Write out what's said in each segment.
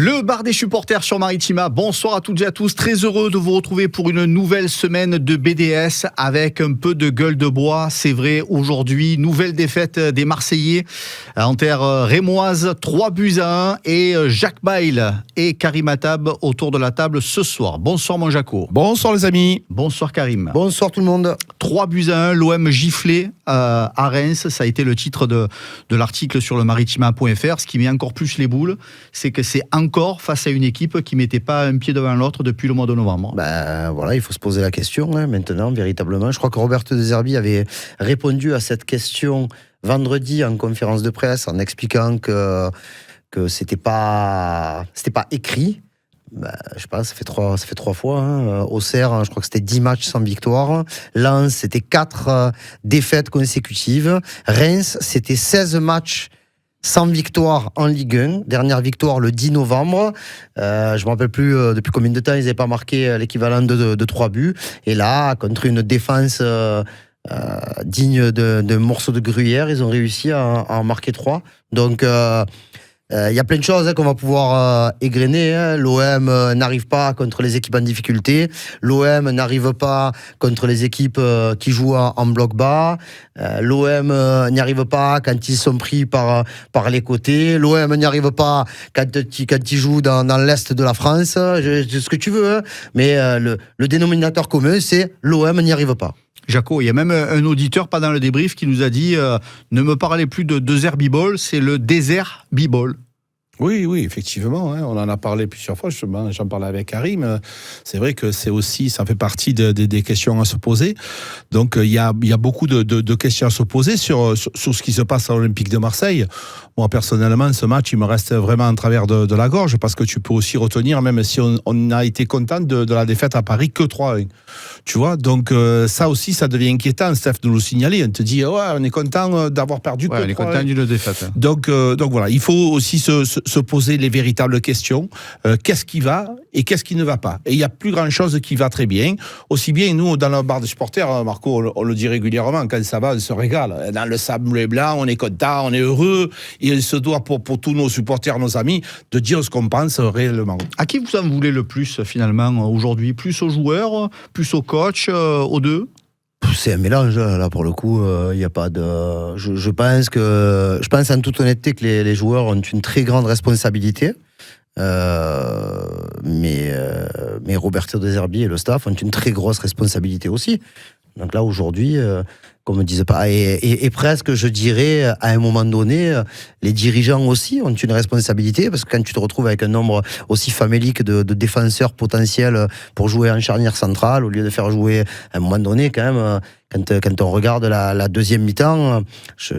Le bar des supporters sur Maritima, bonsoir à toutes et à tous, très heureux de vous retrouver pour une nouvelle semaine de BDS avec un peu de gueule de bois, c'est vrai, aujourd'hui, nouvelle défaite des Marseillais en terre rémoise, 3-1 et Jacques Bail et Karim Attab autour de la table ce soir. Bonsoir mon Jaco. Bonsoir les amis. Bonsoir Karim. Bonsoir tout le monde. 3-1, l'OM giflé à Reims, ça a été le titre de l'article sur le maritima.fr. Ce qui met encore plus les boules, c'est que c'est encore face à une équipe qui ne mettait pas un pied devant l'autre depuis le mois de novembre. Voilà, il faut se poser la question maintenant, véritablement. Je crois que Roberto De Zerbi avait répondu à cette question vendredi en conférence de presse en expliquant que c'était pas écrit. Je sais pas, ça fait trois fois. Auxerre, je crois que c'était 10 matchs sans victoire. Lens, c'était 4 défaites consécutives. Reims, c'était 16 matchs sans victoire en Ligue 1. Dernière victoire le 10 novembre. Je ne me rappelle plus depuis combien de temps ils n'avaient pas marqué l'équivalent de 3 buts. Et là, contre une défense digne de morceaux de gruyère, ils ont réussi à en marquer 3. Donc, il y a plein de choses qu'on va pouvoir égrener. L'OM n'arrive pas contre les équipes en difficulté. L'OM n'arrive pas contre les équipes qui jouent en bloc bas. L'OM n'y arrive pas quand ils sont pris par les côtés. L'OM n'y arrive pas quand ils jouent dans l'est de la France. Ce que tu veux. Mais le dénominateur commun, c'est l'OM n'y arrive pas. Jaco, il y a même un auditeur pendant le débrief qui nous a dit ne me parlez plus de désert b-ball, c'est le désert b-ball. Oui, effectivement, on en a parlé plusieurs fois, j'en parlais avec Karim, c'est vrai que ça fait partie des questions à se poser, donc il y a beaucoup de questions à se poser sur ce qui se passe à l'Olympique de Marseille. Moi personnellement, ce match, il me reste vraiment en travers de la gorge, parce que tu peux aussi retenir, même si on a été content de la défaite à Paris, que 3-1, tu vois, donc ça aussi, ça devient inquiétant, Steph, de nous signaler, on te dit, on est content d'avoir perdu que 3-1. On est content d'une défaite. Donc voilà, il faut aussi se poser les véritables questions. Qu'est-ce qui va et qu'est-ce qui ne va pas? Et il n'y a plus grand-chose qui va très bien. Aussi bien, nous, dans le bar des supporters, Marco, on le dit régulièrement, quand ça va, on se régale. Dans le sable blanc, on est content, on est heureux. Et il se doit, pour tous nos supporters, nos amis, de dire ce qu'on pense réellement. À qui vous en voulez le plus, finalement, aujourd'hui? Plus aux joueurs, plus aux coachs, aux deux? C'est un mélange, là, pour le coup, il n'y a pas de... Je pense en toute honnêteté que les joueurs ont une très grande responsabilité, mais Roberto De Zerbi et le staff ont une très grosse responsabilité aussi. Donc là, aujourd'hui, qu'on me dise pas, et presque, je dirais, à un moment donné, les dirigeants aussi ont une responsabilité, parce que quand tu te retrouves avec un nombre aussi famélique de défenseurs potentiels pour jouer en charnière centrale, au lieu de faire jouer, à un moment donné, quand même, quand on regarde la deuxième mi-temps, je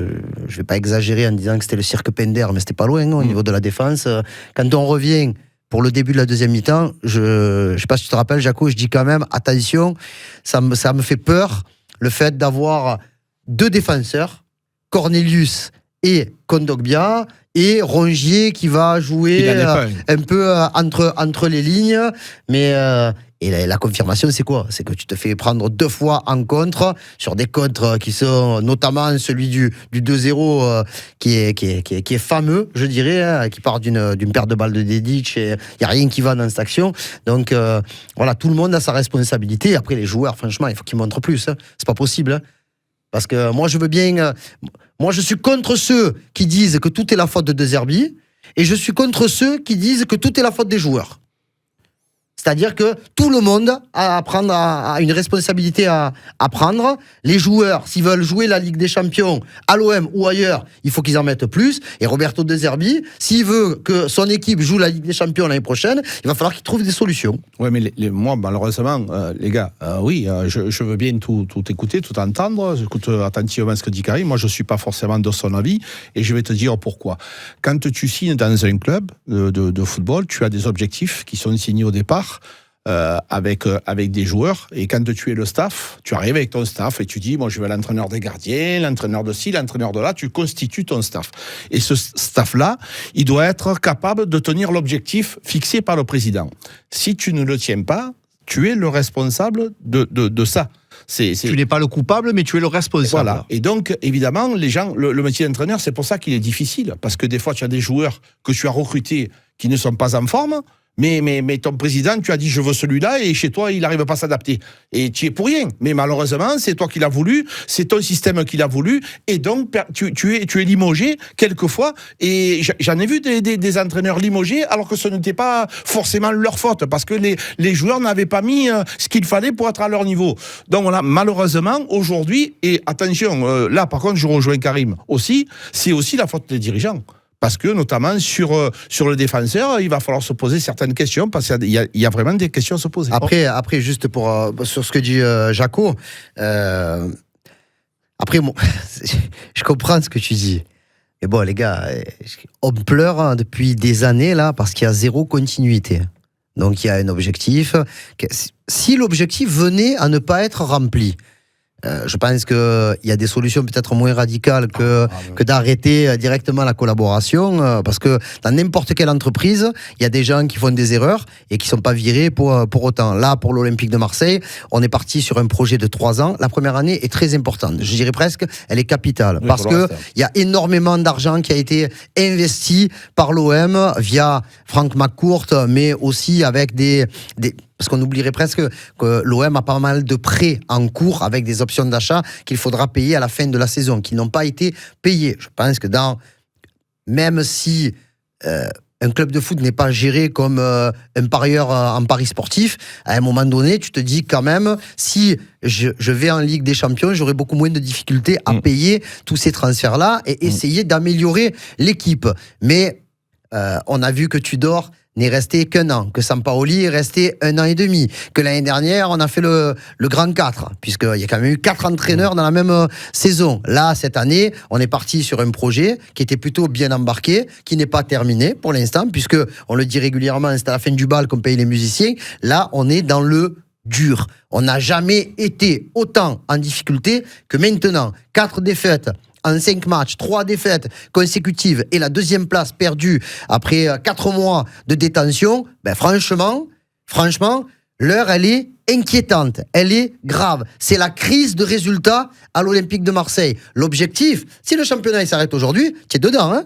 vais pas exagérer en disant que c'était le cirque Pender, mais c'était pas loin, au niveau de la défense. Quand on revient pour le début de la deuxième mi-temps, je sais pas si tu te rappelles, Jaco, je dis quand même, attention, ça me fait peur, le fait d'avoir 2 défenseurs, Cornelius et Kondogbia, et Rongier qui va jouer un peu entre les lignes, mais... Et la confirmation, c'est quoi? C'est que tu te fais prendre 2 fois en contre, sur des contres qui sont notamment celui du 2-0 qui est fameux, je dirais, qui part d'une paire de balles de Dedic, et il n'y a rien qui va dans cette action. Donc voilà, tout le monde a sa responsabilité. Après, les joueurs, franchement, il faut qu'ils montrent plus. C'est pas possible. Parce que moi, je suis contre ceux qui disent que tout est la faute de De Zerbi, et je suis contre ceux qui disent que tout est la faute des joueurs. C'est-à-dire que tout le monde a une responsabilité à prendre. Les joueurs, s'ils veulent jouer la Ligue des Champions à l'OM ou ailleurs, il faut qu'ils en mettent plus. Et Roberto De Zerbi, s'il veut que son équipe joue la Ligue des Champions l'année prochaine, il va falloir qu'il trouve des solutions. Oui, mais moi, malheureusement, les gars, je veux bien tout écouter, tout entendre. J'écoute attentivement ce que dit Karim. Moi, je ne suis pas forcément de son avis. Et je vais te dire pourquoi. Quand tu signes dans un club de football, tu as des objectifs qui sont signés au départ. Avec des joueurs, et quand tu es le staff, tu arrives avec ton staff et tu dis, moi je veux l'entraîneur des gardiens, l'entraîneur de ci, l'entraîneur de là, tu constitues ton staff. Et ce staff-là, il doit être capable de tenir l'objectif fixé par le président. Si tu ne le tiens pas, tu es le responsable de ça. Tu n'es pas le coupable, mais tu es le responsable. Voilà. Et donc, évidemment, les gens, le métier d'entraîneur, c'est pour ça qu'il est difficile. Parce que des fois, tu as des joueurs que tu as recrutés qui ne sont pas en forme. Mais ton président, tu as dit je veux celui-là et chez toi, il n'arrive pas à s'adapter. Et tu y es pour rien. Mais malheureusement, c'est toi qui l'as voulu, c'est ton système qui l'a voulu et donc tu es limogé quelquefois. Et j'en ai vu des entraîneurs limogés alors que ce n'était pas forcément leur faute parce que les joueurs n'avaient pas mis ce qu'il fallait pour être à leur niveau. Donc voilà, malheureusement, aujourd'hui, et attention, là par contre, je rejoins Karim aussi, c'est aussi la faute des dirigeants. Parce que, notamment, sur le défenseur, il va falloir se poser certaines questions, parce qu'il y a vraiment des questions à se poser. Après juste sur ce que dit Jaco, après, bon, je comprends ce que tu dis. Mais bon, les gars, on pleure depuis des années, là, parce qu'il y a zéro continuité. Donc, il y a un objectif. Si l'objectif venait à ne pas être rempli, je pense qu'il y a des solutions peut-être moins radicales que d'arrêter directement la collaboration, parce que dans n'importe quelle entreprise, il y a des gens qui font des erreurs et qui ne sont pas virés pour autant. Là, pour l'Olympique de Marseille, on est parti sur un projet de 3 ans. La première année est très importante. Je dirais presque, elle est capitale, parce qu'il y a énormément d'argent qui a été investi par l'OM via Franck McCourt, mais aussi avec parce qu'on oublierait presque que l'OM a pas mal de prêts en cours avec des options d'achat qu'il faudra payer à la fin de la saison, qui n'ont pas été payés. Je pense que même si un club de foot n'est pas géré comme un parieur en paris sportif, à un moment donné, tu te dis quand même, si je vais en Ligue des Champions, j'aurai beaucoup moins de difficultés à payer tous ces transferts-là et essayer d'améliorer l'équipe. Mais on a vu que Tudor n'est resté qu'1 an, que Sampaoli est resté 1 an et demi, que l'année dernière, on a fait le grand 4, puisqu'il y a quand même eu 4 entraîneurs dans la même saison. Là, cette année, on est parti sur un projet qui était plutôt bien embarqué, qui n'est pas terminé pour l'instant, puisque, on le dit régulièrement, c'est à la fin du bal qu'on paye les musiciens. Là, on est dans le dur. On n'a jamais été autant en difficulté que maintenant. 4 défaites en 5 matchs, 3 défaites consécutives et la 2e place perdue après 4 mois de détention, ben franchement, l'heure, elle est inquiétante, elle est grave. C'est la crise de résultats à l'Olympique de Marseille. L'objectif, si le championnat il s'arrête aujourd'hui, tu es dedans, hein?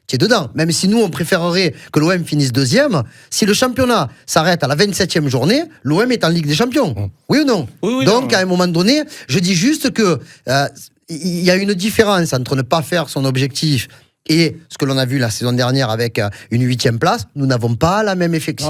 Tu es dedans. Même si nous, on préférerait que l'OM finisse 2e, si le championnat s'arrête à la 27e journée, l'OM est en Ligue des Champions. Oui ou non? Oui, donc, à un moment donné, je dis juste que il y a une différence entre ne pas faire son objectif et ce que l'on a vu la saison dernière avec une 8e place. Nous n'avons pas le même effectif.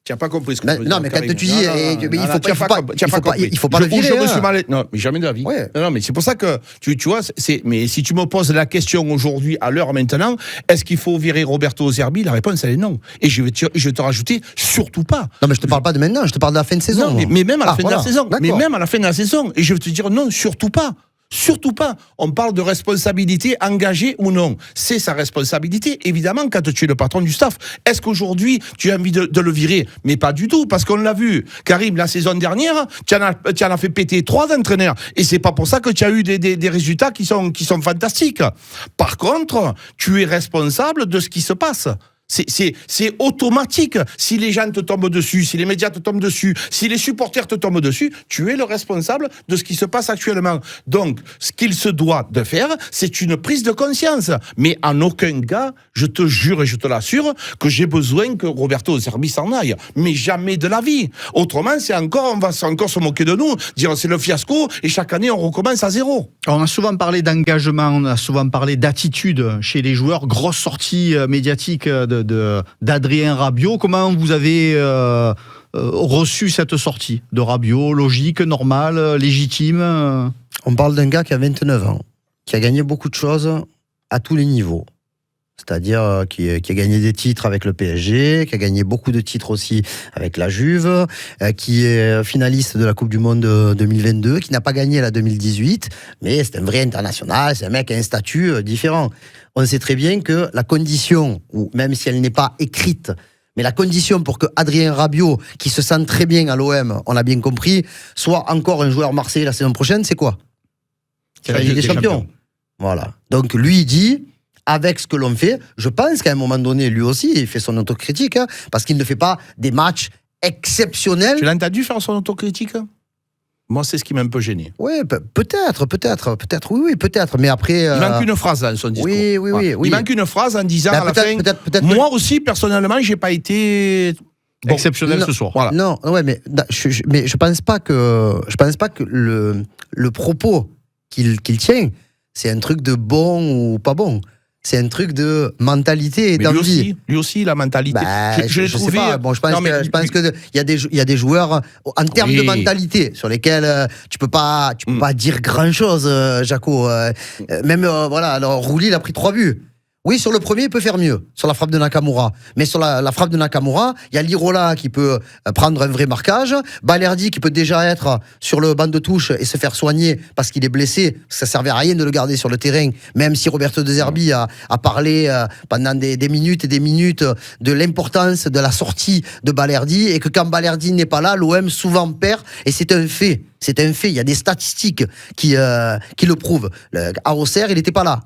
Tu n'as pas compris ce que je veux dire. Non, mais quand tu dis, il faut pas le virer. Je me suis mal. Non, mais jamais de la vie. Ouais. Non, mais c'est pour ça que, tu vois, mais si tu me poses la question aujourd'hui, à l'heure maintenant, est-ce qu'il faut virer Roberto De Zerbi? La réponse, elle est non. Et je vais te rajouter, surtout pas. Non, mais je te parle pas de maintenant, je te parle de la fin de saison. Non, mais même à la fin de la saison. Mais même à la fin de la saison. Et je vais te dire non, surtout pas. Surtout pas. On parle de responsabilité engagée ou non. C'est sa responsabilité, évidemment, quand tu es le patron du staff. Est-ce qu'aujourd'hui, tu as envie de le virer? Mais pas du tout, parce qu'on l'a vu. Karim, la saison dernière, tu en as fait péter 3 entraîneurs. Et c'est pas pour ça que tu as eu des résultats qui sont fantastiques. Par contre, tu es responsable de ce qui se passe. C'est automatique. Si les gens te tombent dessus, si les médias te tombent dessus, si les supporters te tombent dessus, tu es le responsable de ce qui se passe actuellement. Donc, ce qu'il se doit de faire, c'est une prise de conscience. Mais en aucun cas, je te jure et je te l'assure, que j'ai besoin que Roberto De Zerbi s'en aille. Mais jamais de la vie. Autrement, on va encore se moquer de nous, dire c'est le fiasco, et chaque année, on recommence à zéro. On a souvent parlé d'engagement, on a souvent parlé d'attitude chez les joueurs. Grosse sortie médiatique d'Adrien Rabiot. Comment vous avez reçu cette sortie de Rabiot? Logique, normale, légitime? On parle d'un gars qui a 29 ans, qui a gagné beaucoup de choses à tous les niveaux. C'est-à-dire qui a gagné des titres avec le PSG, qui a gagné beaucoup de titres aussi avec la Juve, qui est finaliste de la Coupe du Monde 2022, qui n'a pas gagné la 2018, mais c'est un vrai international, c'est un mec qui a un statut différent. On sait très bien que la condition, ou même si elle n'est pas écrite, mais la condition pour que Adrien Rabiot, qui se sent très bien à l'OM, on l'a bien compris, soit encore un joueur marseillais la saison prochaine, c'est quoi? C'est la Ligue des Champions. Voilà. Donc lui, il dit, avec ce que l'on fait, je pense qu'à un moment donné, lui aussi, il fait son autocritique, parce qu'il ne fait pas des matchs exceptionnels. Tu l'as entendu faire son autocritique? Moi, c'est ce qui m'a un peu gêné. Oui, peut-être, oui, peut-être. Mais après. Il manque une phrase dans son discours. Oui. Il manque une phrase en disant à la fin. Moi aussi, personnellement, j'ai pas été exceptionnel ce soir. Voilà. Non, ouais, mais je pense pas que le propos qu'il tient, c'est un truc de bon ou pas bon. C'est un truc de mentalité et d'envie. Lui aussi, la mentalité. Je l'ai trouvé. Sais pas. Bon, je pense que il y a des joueurs en termes de mentalité sur lesquels tu peux pas dire grand chose, Jaco. Même voilà. Alors Rouli, il a pris 3 buts. Oui, sur le premier, il peut faire mieux, sur la frappe de Nakamura. Mais sur la frappe de Nakamura, il y a Lirola qui peut prendre un vrai marquage, Balerdi qui peut déjà être sur le banc de touche et se faire soigner parce qu'il est blessé. Ça servait à rien de le garder sur le terrain, même si Roberto De Zerbi a parlé pendant des minutes et des minutes de l'importance de la sortie de Balerdi et que quand Balerdi n'est pas là, l'OM souvent perd et c'est un fait. C'est un fait. Il y a des statistiques qui le prouvent. À Auxerre, il n'était pas là.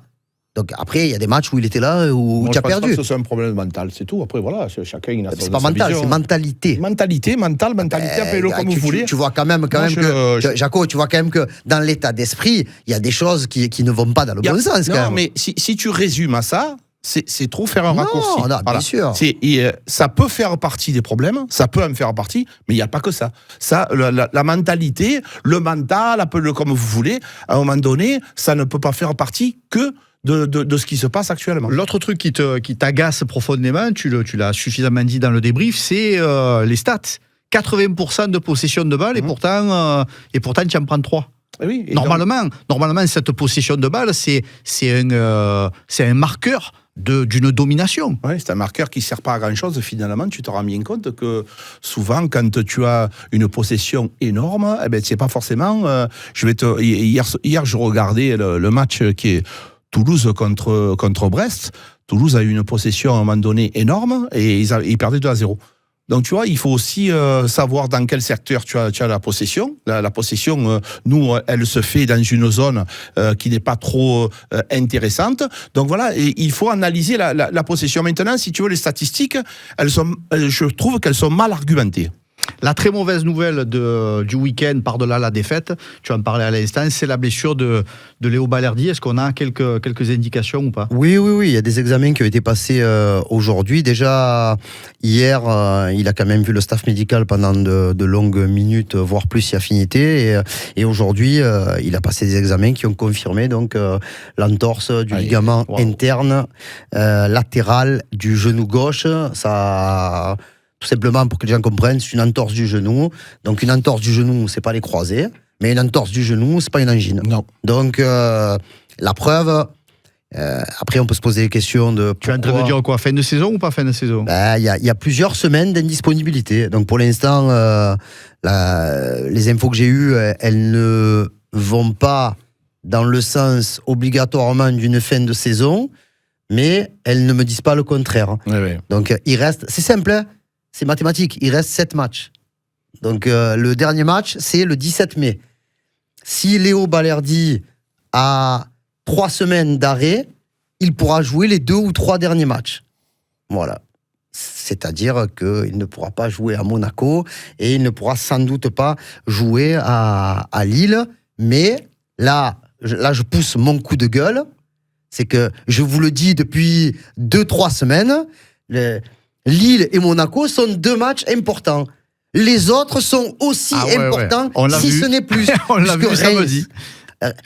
Donc après, il y a des matchs où il était là, où tu as perdu. Je pense pas que ce soit un problème mental, c'est tout. Après, voilà, chacun il a c'est pas mental, c'est mentalité. Mentalité, appelez-le comme vous voulez. Tu vois quand même que Jaco, tu vois quand même que dans l'état d'esprit, il y a des choses qui ne vont pas dans le bon sens. Non, mais si tu résumes à ça, c'est trop faire un raccourci. Non, bien sûr. Ça peut faire partie des problèmes, ça peut en faire partie, mais il n'y a pas que ça. La mentalité, le mental, appelez-le comme vous voulez, à un moment donné, ça ne peut pas faire partie que de ce qui se passe actuellement. L'autre truc qui t'agace profondément, tu l'as suffisamment dit dans le débrief, c'est les stats. 80% de possession de balle et pourtant tu en prends 3. Oui, normalement, cette possession de balle, c'est un marqueur d'une domination. Oui, c'est un marqueur qui ne sert pas à grand-chose. Finalement, tu te rends bien compte que souvent, quand tu as une possession énorme, c'est pas forcément... Hier, je regardais le match qui est Toulouse contre Brest. Toulouse a eu une possession à un moment donné énorme et ils perdaient 2-0. Donc tu vois, il faut aussi savoir dans quel secteur tu as la possession. La possession, nous, elle se fait dans une zone qui n'est pas trop intéressante. Donc voilà, et il faut analyser la possession. Maintenant, si tu veux, les statistiques, je trouve qu'elles sont mal argumentées. La très mauvaise nouvelle du week-end, par-delà la défaite, tu en parlais à l'instant, c'est la blessure de Léo Balerdi. Est-ce qu'on a quelques indications ou pas ? Oui, il y a des examens qui ont été passés aujourd'hui. Déjà, hier, il a quand même vu le staff médical pendant de longues minutes, voire plus, si affinité. Et aujourd'hui, il a passé des examens qui ont confirmé donc l'entorse du ligament interne latéral du genou gauche. Ça... Tout simplement pour que les gens comprennent, c'est une entorse du genou. Donc une entorse du genou, c'est pas les croisés, mais une entorse du genou, c'est pas une angine. Non. Donc la preuve. Après, on peut se poser des questions de. Tu es en train de dire quoi ? Fin de saison ou pas fin de saison ? Il y a plusieurs semaines d'indisponibilité. Donc pour l'instant, les infos que j'ai eues, elles ne vont pas dans le sens obligatoirement d'une fin de saison, mais elles ne me disent pas le contraire. Oui. Donc il reste. C'est simple. Hein. C'est mathématique, il reste 7 matchs. Donc le dernier match, c'est le 17 mai. Si Léo Balerdi a 3 semaines d'arrêt, il pourra jouer les 2 ou 3 derniers matchs. Voilà. C'est-à-dire qu'il ne pourra pas jouer à Monaco et il ne pourra sans doute pas jouer à Lille. Mais là, je pousse mon coup de gueule. C'est que je vous le dis depuis 2-3 semaines, Lille et Monaco sont 2 matchs importants. Les autres sont aussi importants, si ce n'est plus. On l'a vu samedi.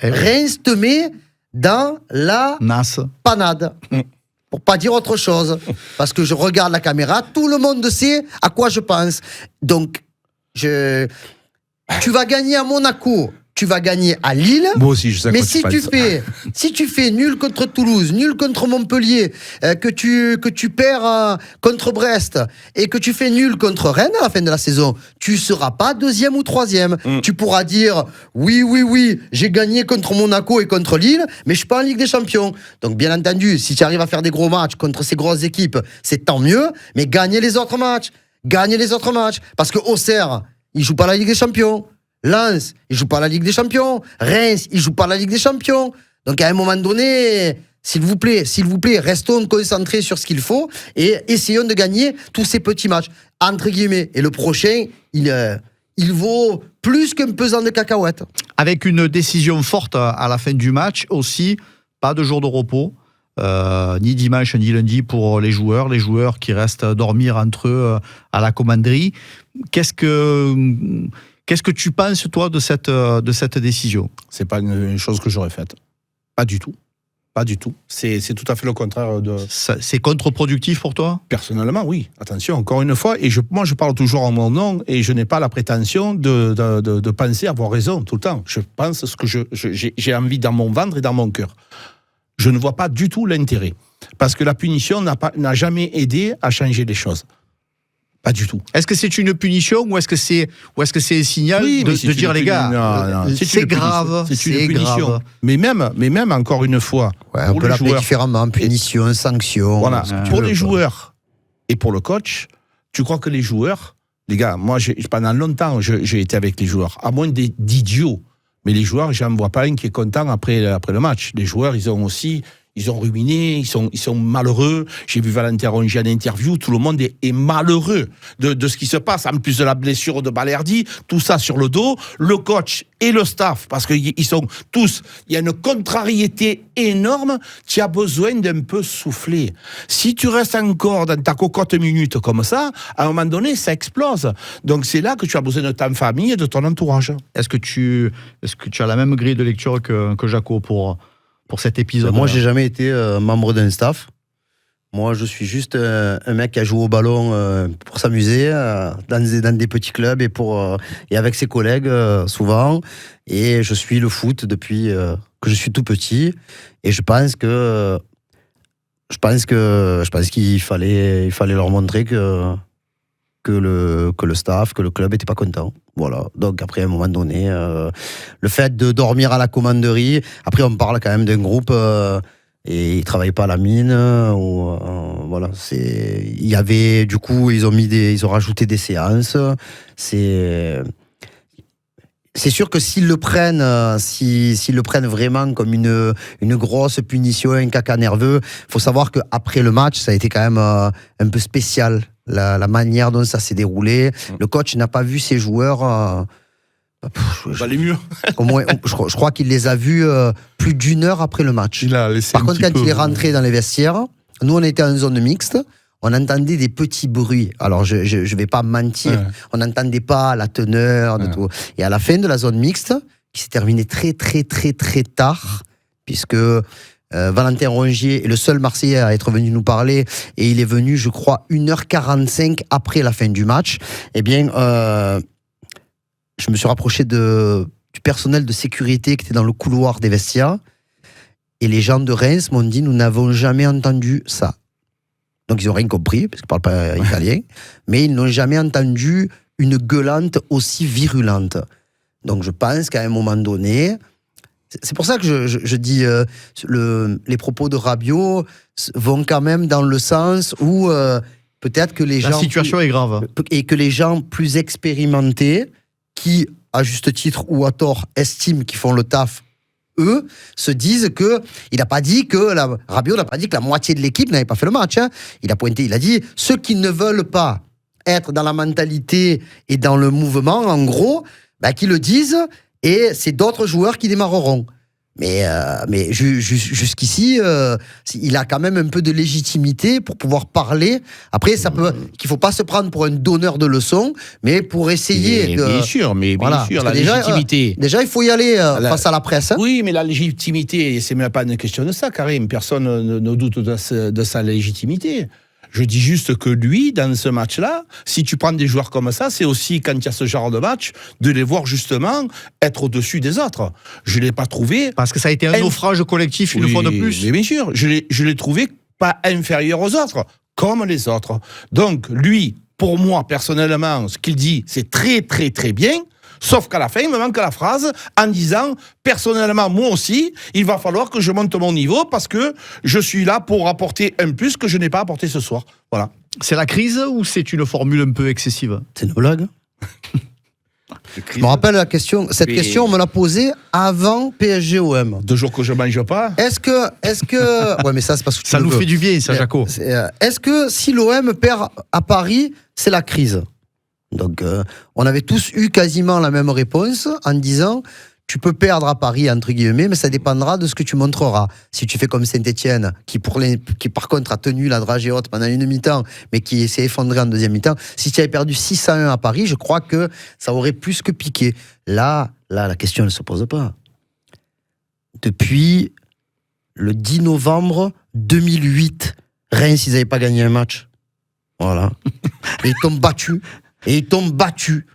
Reims te met dans la panade. Pour pas dire autre chose. Parce que je regarde la caméra, tout le monde sait à quoi je pense. Donc, tu vas gagner à Monaco. Tu vas gagner à Lille. Moi aussi, je sais. Mais si tu fais nul contre Toulouse, nul contre Montpellier, que tu perds contre Brest et que tu fais nul contre Rennes à la fin de la saison, tu seras pas 2e ou 3e. Tu pourras dire oui, j'ai gagné contre Monaco et contre Lille, mais je suis pas en Ligue des Champions. Donc bien entendu, si tu arrives à faire des gros matchs contre ces grosses équipes, c'est tant mieux. Mais gagnez les autres matchs, parce que Auxerre, il joue pas la Ligue des Champions. Lens, il joue pas la Ligue des Champions. Reims, il joue pas la Ligue des Champions. Donc à un moment donné, s'il vous plaît, restons concentrés sur ce qu'il faut et essayons de gagner tous ces petits matchs, entre guillemets. Et le prochain, il il vaut plus qu'un pesant de cacahuètes. Avec une décision forte à la fin du match aussi, pas de jour de repos, ni dimanche ni lundi pour les joueurs qui restent dormir entre eux à la commanderie. Qu'est-ce que tu penses, toi, de cette décision ? C'est pas une chose que j'aurais faite. Pas du tout. Pas du tout. C'est tout à fait le contraire de... C'est contre-productif pour toi ? Personnellement, oui. Attention, encore une fois, et moi je parle toujours en mon nom, et je n'ai pas la prétention de penser avoir raison tout le temps. Je pense ce que j'ai envie dans mon ventre et dans mon cœur. Je ne vois pas du tout l'intérêt. Parce que la punition n'a jamais aidé à changer les choses. Pas du tout. Est-ce que c'est une punition ou est-ce que c'est un signal de dire, les gars, c'est grave, c'est une punition. Grave. Mais même, encore une fois, on peut l'appeler différemment, punition, sanction. Voilà. Pour les joueurs et pour le coach, tu crois que les joueurs, les gars, moi, pendant longtemps, j'ai été avec les joueurs, à moins d'idiots. Mais les joueurs, j'en vois pas un qui est content après le match. Les joueurs, ils ont ruminé, ils sont malheureux. J'ai vu Valentin Rongier en interview, tout le monde est malheureux de ce qui se passe, en plus de la blessure de Balerdi, tout ça sur le dos, le coach et le staff, parce qu'ils sont tous, il y a une contrariété énorme, tu as besoin d'un peu souffler. Si tu restes encore dans ta cocotte minute comme ça, à un moment donné, ça explose. Donc c'est là que tu as besoin de ta famille et de ton entourage. Est-ce que tu as la même grille de lecture que Jaco pour cet épisode? Moi, j'ai jamais été membre d'un staff. Moi, je suis juste un mec qui a joué au ballon pour s'amuser dans des petits clubs et avec ses collègues souvent. Et je suis le foot depuis que je suis tout petit. Et je pense qu'il fallait leur montrer que le staff, que le club n'était pas content. Voilà. Donc après, à un moment donné, le fait de dormir à la commanderie, après on parle quand même d'un groupe et ils travaillent pas à la mine. Voilà. Il y avait, du coup, ils ont rajouté des séances. C'est sûr que s'ils le prennent vraiment comme une grosse punition, un caca nerveux, faut savoir qu'apraprès le match, ça a été quand même un peu spécial. La manière dont ça s'est déroulé. Le coach n'a pas vu ses joueurs. Les murs. Je crois qu'il les a vus plus d'1 heure après le match. Par contre, quand il est rentré dans les vestiaires, nous on était en zone mixte, on entendait des petits bruits. Alors je vais pas mentir, on n'entendait pas la teneur de tout. Et à la fin de la zone mixte, qui s'est terminée très très très très tard, puisque Valentin Rongier est le seul Marseillais à être venu nous parler, et il est venu, je crois, 1h45 après la fin du match. Eh bien, je me suis rapproché du personnel de sécurité qui était dans le couloir des vestiaires, et les gens de Reims m'ont dit, nous n'avons jamais entendu ça. Donc ils n'ont rien compris, parce qu'ils ne parlent pas italien, mais ils n'ont jamais entendu une gueulante aussi virulente. Donc je pense qu'à un moment donné... C'est pour ça que je dis les propos de Rabiot vont quand même dans le sens où peut-être que les gens... La situation est grave. Et que les gens plus expérimentés, qui, à juste titre ou à tort, estiment qu'ils font le taf, eux, se disent que... Rabiot n'a pas dit que la moitié de l'équipe n'avait pas fait le match. Hein. Il a dit, ceux qui ne veulent pas être dans la mentalité et dans le mouvement, en gros, qu'ils le disent... Et c'est d'autres joueurs qui démarreront. Mais jusqu'ici, il a quand même un peu de légitimité pour pouvoir parler. Après, qu'il faut pas se prendre pour un donneur de leçons, mais pour essayer de... Bien sûr, la légitimité... Déjà, il faut y aller face à la presse. Hein. Oui, mais la légitimité, c'est même pas une question de ça, Karim. Personne ne doute de sa légitimité. Je dis juste que lui, dans ce match-là, si tu prends des joueurs comme ça, c'est aussi, quand il y a ce genre de match, de les voir justement être au-dessus des autres. Je ne l'ai pas trouvé... Parce que ça a été un naufrage collectif une fois de plus. Mais bien sûr, je l'ai trouvé pas inférieur aux autres, comme les autres. Donc, lui, pour moi, personnellement, ce qu'il dit, c'est très, très, très bien. Sauf qu'à la fin, il me manque la phrase en disant, personnellement, moi aussi, il va falloir que je monte mon niveau parce que je suis là pour apporter un plus que je n'ai pas apporté ce soir. Voilà. C'est la crise ou c'est une formule un peu excessive? C'est une blague. Je me rappelle question, question, on me l'a posée avant PSG-OM. 2 jours que je mange pas. Est-ce que... Ouais, mais ça, c'est parce que ça nous fait du bien, ça, Jaco. Est-ce que si l'OM perd à Paris, c'est la crise? Donc, on avait tous eu quasiment la même réponse en disant tu peux perdre à Paris, entre guillemets, mais ça dépendra de ce que tu montreras. Si tu fais comme Saint-Etienne, qui par contre a tenu la dragée haute pendant une mi-temps, mais qui s'est effondré en deuxième mi-temps, si tu avais perdu 6-1 à Paris, je crois que ça aurait plus que piqué. Là, la question ne se pose pas. Depuis le 10 novembre 2008, Reims, ils n'avaient pas gagné un match. Voilà. Et ils t'ont battu. Et ils t'ont battu.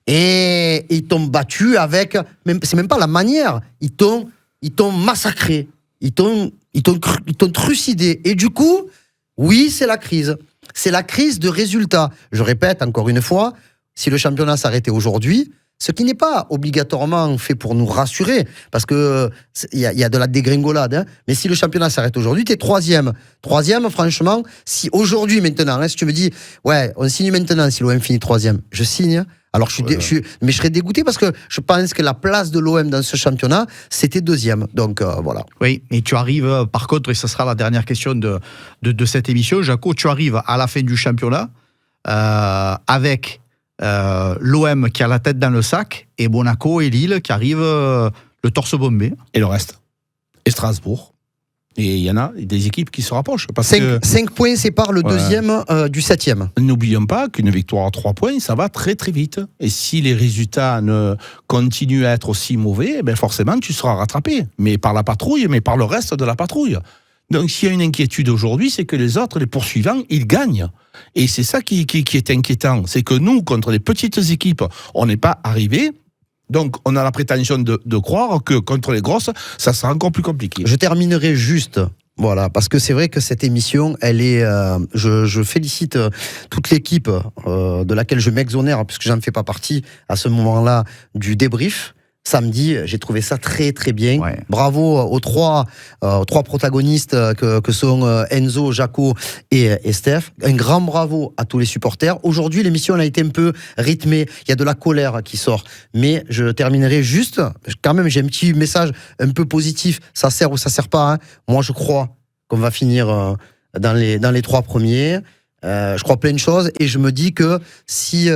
Et ils t'ont battu avec... C'est même pas la manière. Ils t'ont massacré. Ils t'ont trucidé. Et du coup, oui, c'est la crise. C'est la crise de résultats. Je répète encore une fois, si le championnat s'arrêtait aujourd'hui, ce qui n'est pas obligatoirement fait pour nous rassurer, parce que y a de la dégringolade, hein, mais si le championnat s'arrête aujourd'hui, t'es troisième. Troisième, franchement, si aujourd'hui, maintenant, hein, si tu me dis, ouais, on signe maintenant si l'OM finit troisième, je signe. Alors, mais je serais dégoûté parce que je pense que la place de l'OM dans ce championnat, c'était deuxième. Donc, voilà. Oui, et tu arrives, par contre, et ce sera la dernière question de cette émission, Jaco, tu arrives à la fin du championnat avec l'OM qui a la tête dans le sac et Monaco et Lille qui arrivent le torse bombé. Et le reste. Et Strasbourg. Et il y en a des équipes qui se rapprochent. 5 points séparent le deuxième du septième. N'oublions pas qu'une victoire à 3 points, ça va très très vite. Et si les résultats ne continuent à être aussi mauvais, ben forcément tu seras rattrapé. Mais par la patrouille, mais par le reste de la patrouille. Donc s'il y a une inquiétude aujourd'hui, c'est que les autres, les poursuivants, ils gagnent. Et c'est ça qui est inquiétant. C'est que nous, contre les petites équipes, on n'est pas arrivés. Donc, on a la prétention de croire que contre les grosses, ça sera encore plus compliqué. Je terminerai juste, voilà, parce que c'est vrai que cette émission, elle est... je félicite toute l'équipe de laquelle je m'exonère, puisque je n'en fais pas partie à ce moment-là du débrief. Samedi, j'ai trouvé ça très très bien. Ouais. Bravo aux trois protagonistes que sont Enzo, Jaco et Steph. Un grand bravo à tous les supporters. Aujourd'hui, l'émission elle a été un peu rythmée. Il y a de la colère qui sort. Mais je terminerai juste. Quand même, j'ai un petit message un peu positif. Ça sert ou ça sert pas. Hein. Moi, je crois qu'on va finir dans les 3 premiers. Je crois plein de choses et je me dis que si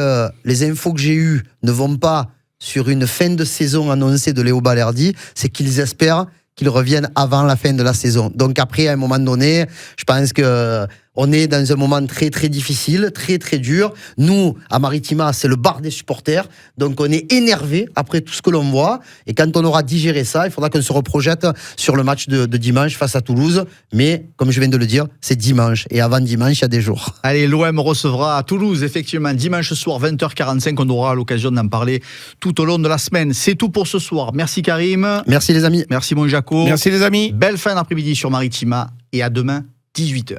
les infos que j'ai eues ne vont pas sur une fin de saison annoncée de Léo Balerdi, c'est qu'ils espèrent qu'ils reviennent avant la fin de la saison. Donc après, à un moment donné, je pense que on est dans un moment très très difficile, très très dur. Nous, à Maritima, c'est le bar des supporters. Donc on est énervé après tout ce que l'on voit. Et quand on aura digéré ça, il faudra qu'on se reprojette sur le match de dimanche face à Toulouse. Mais, comme je viens de le dire, c'est dimanche. Et avant dimanche, il y a des jours. Allez, l'OM recevra à Toulouse, effectivement, dimanche soir, 20h45. On aura l'occasion d'en parler tout au long de la semaine. C'est tout pour ce soir. Merci Karim. Merci les amis. Merci mon Jaco. Merci les amis. Belle fin d'après-midi sur Maritima. Et à demain, 18h.